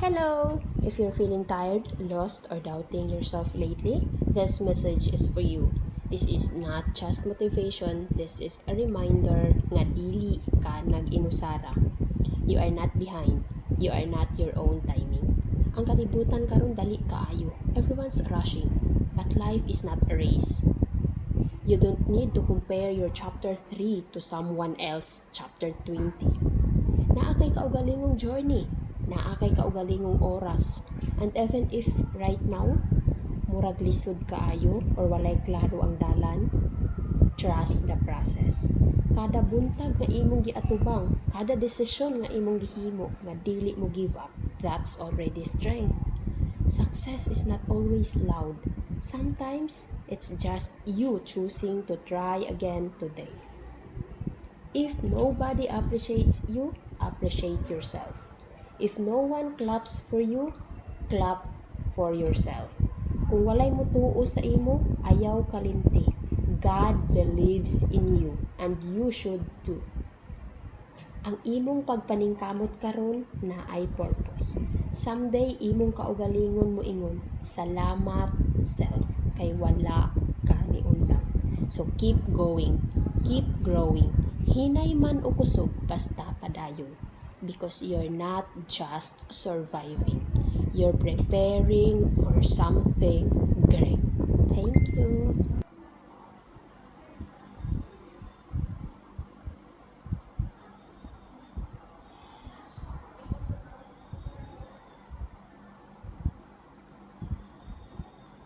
Hello! If you're feeling tired, lost, or doubting yourself lately, this message is for you. This is not just motivation, this is a reminder nga dili ka nag-inusara. You are not behind. You are not your own timing. Ang kalibutan karon dali kaayo. Everyone's rushing, but life is not a race. You don't need to compare your chapter 3 to someone else chapter 20. Naa kay kaugalingong journey, naa kay kaugalingong oras. And even if right now, murag lisod kaayo or walay klaro ang dalan, trust the process. Kada buntag nga imong giatubang, kada desisyon nga imong gihimo nga dili mo give up, that's already strength. Success is not always loud. Sometimes it's just you choosing to try again today. If nobody appreciates you, appreciate yourself. If no one claps for you, clap for yourself. Kung walay mutuo sa imo, ayaw kalimti. God believes in you and you should too. Ang imong pagpaningkamot karon na ay purpose. Someday imong kaugalingon mo ingon, salamat self kay wala ka ni undang. So keep going, keep growing. Hinay man o kusog basta padayon. Because you're not just surviving. You're preparing for something great. Thank you.